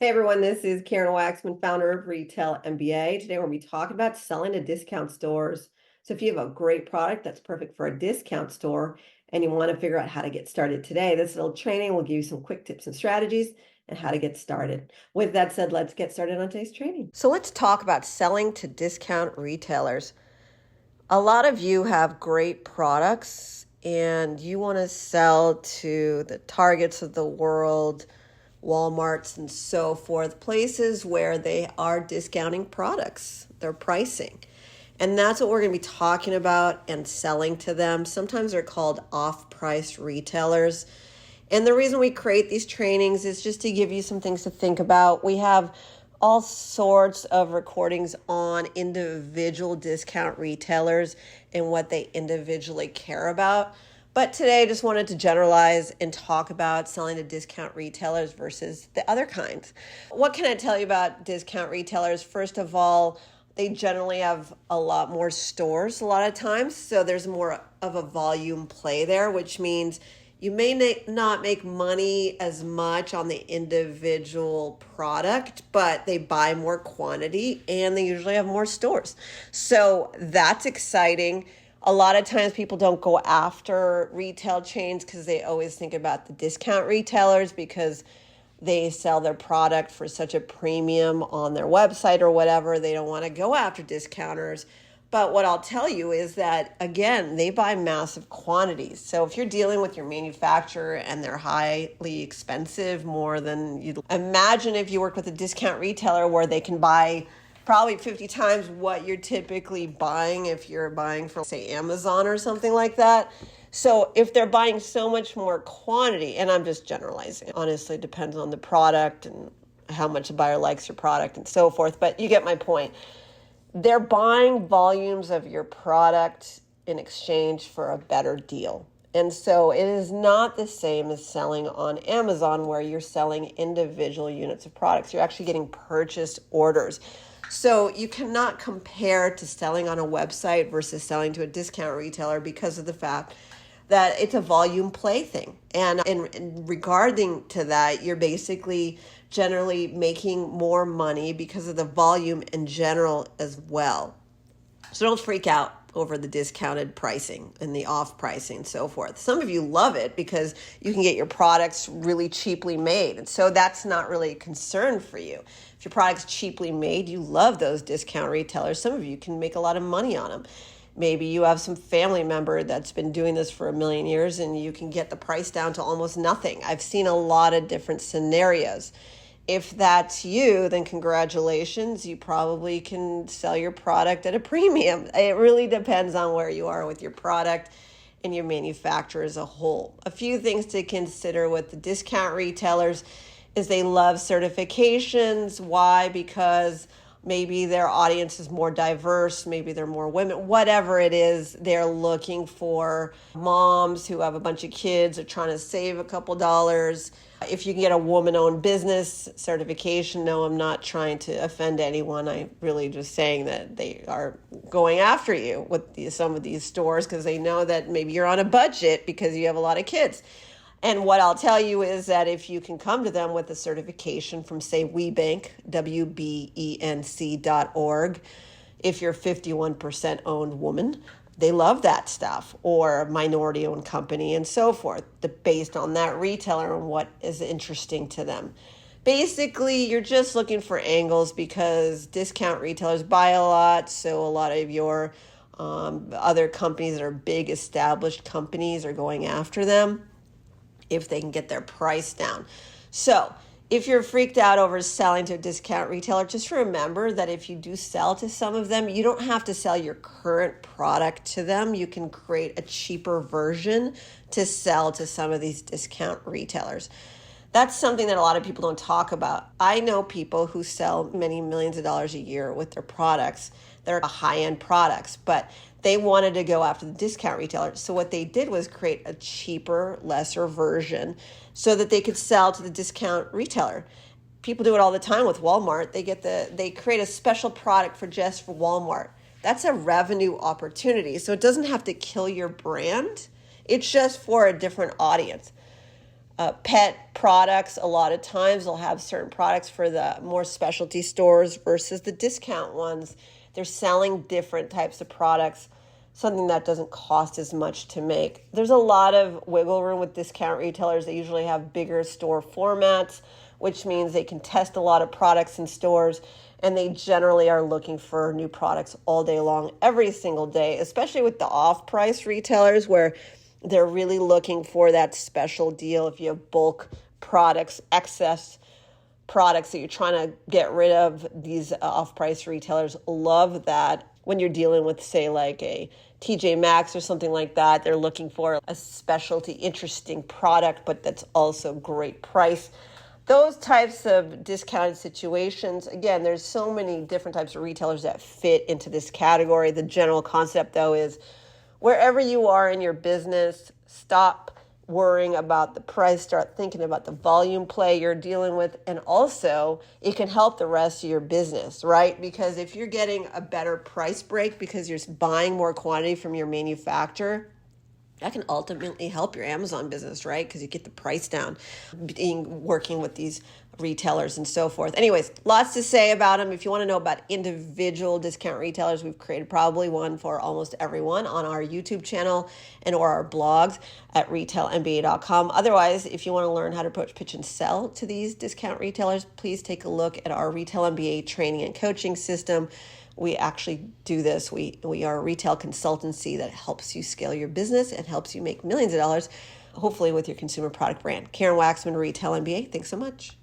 Hey everyone, this is Karen Waksman, founder of Retail MBA. Today we're going to be talking about selling to discount stores. So if you have a great product that's perfect for a discount store and you want to figure out how to get started today, this little training will give you some quick tips and strategies and how to get started. With that said, let's get started on today's training. So let's talk about selling to discount retailers. A lot of you have great products and you want to sell to the Targets of the world, Walmarts and so forth, places where they are discounting products, their pricing. And that's what we're going to be talking about and selling to them. Sometimes they're called off-price retailers. And the reason we create these trainings is just to give you some things to think about. We have all sorts of recordings on individual discount retailers and what they individually care about. But today I just wanted to generalize and talk about selling to discount retailers versus the other kinds. What can I tell you about discount retailers? First of all, they generally have a lot more stores a lot of times. So there's more of a volume play there, which means you may not make money as much on the individual product, but they buy more quantity and they usually have more stores. So that's exciting. A lot of times people don't go after retail chains because they always think about the discount retailers because they sell their product for such a premium on their website or whatever. They don't want to go after discounters. But what I'll tell you is that, again, they buy massive quantities. So if you're dealing with your manufacturer and they're highly expensive, more than you'd imagine if you work with a discount retailer where they can buy probably 50 times what you're typically buying if you're buying from, say, Amazon or something like that. So if they're buying so much more quantity, and I'm just generalizing, honestly, it depends on the product and how much a buyer likes your product and so forth, but you get my point. They're buying volumes of your product in exchange for a better deal. And so it is not the same as selling on Amazon where you're selling individual units of products. You're actually getting purchase orders. So you cannot compare to selling on a website versus selling to a discount retailer because of the fact that it's a volume play thing. And in regarding to that, you're basically generally making more money because of the volume in general as well. So don't freak out over the discounted pricing and the off pricing and so forth. Some of you love it because you can get your products really cheaply made. And so that's not really a concern for you. If your product's cheaply made, you love those discount retailers. Some of you can make a lot of money on them. Maybe you have some family member that's been doing this for a million years and you can get the price down to almost nothing. I've seen a lot of different scenarios. If that's you, then congratulations. You probably can sell your product at a premium. It really depends on where you are with your product and your manufacturer as a whole. A few things to consider with the discount retailers is they love certifications. Why? Because maybe their audience is more diverse, maybe they're more women, whatever it is, they're looking for moms who have a bunch of kids, are trying to save a couple dollars. If you can get a woman-owned business certification, no, I'm not trying to offend anyone. I'm really just saying that they are going after you with some of these stores because they know that maybe you're on a budget because you have a lot of kids. And what I'll tell you is that if you can come to them with a certification from, say, WeBank, WBENC.org, if you're 51% owned woman, they love that stuff, or a minority-owned company and so forth, based on that retailer and what is interesting to them. Basically, you're just looking for angles because discount retailers buy a lot, so a lot of your other companies that are big established companies are going after them if they can get their price down. So if you're freaked out over selling to a discount retailer, just remember that if you do sell to some of them, you don't have to sell your current product to them. You can create a cheaper version to sell to some of these discount retailers. That's something that a lot of people don't talk about. I know people who sell many millions of dollars a year with their products. They're high-end products, but they wanted to go after the discount retailer. So what they did was create a cheaper, lesser version so that they could sell to the discount retailer. People do it all the time with Walmart. They create a special product for Walmart. That's a revenue opportunity. So it doesn't have to kill your brand. It's just for a different audience. pet products. A lot of times they'll have certain products for the more specialty stores versus the discount ones. They're selling different types of products, something that doesn't cost as much to make. There's a lot of wiggle room with discount retailers. They usually have bigger store formats, which means they can test a lot of products in stores, and they generally are looking for new products all day long, every single day, especially with the off-price retailers where they're really looking for that special deal. If you have bulk products, excess products that you're trying to get rid of, these off-price retailers love that. When you're dealing with, say, like a TJ Maxx or something like that, they're looking for a specialty, interesting product, but that's also great price. Those types of discounted situations, again, there's so many different types of retailers that fit into this category. The general concept, though, is wherever you are in your business, stop worrying about the price, start thinking about the volume play you're dealing with, and also it can help the rest of your business, right? Because if you're getting a better price break because you're buying more quantity from your manufacturer, that can ultimately help your Amazon business, right? Because you get the price down, working with these retailers and so forth. Anyways, lots to say about them. If you want to know about individual discount retailers, we've created probably one for almost everyone on our YouTube channel and or our blogs at retailmba.com. Otherwise, if you want to learn how to approach, pitch, and sell to these discount retailers, please take a look at our Retail MBA training and coaching system. We actually do this. We are a retail consultancy that helps you scale your business and helps you make millions of dollars, hopefully with your consumer product brand. Karen Waksman, Retail MBA. Thanks so much.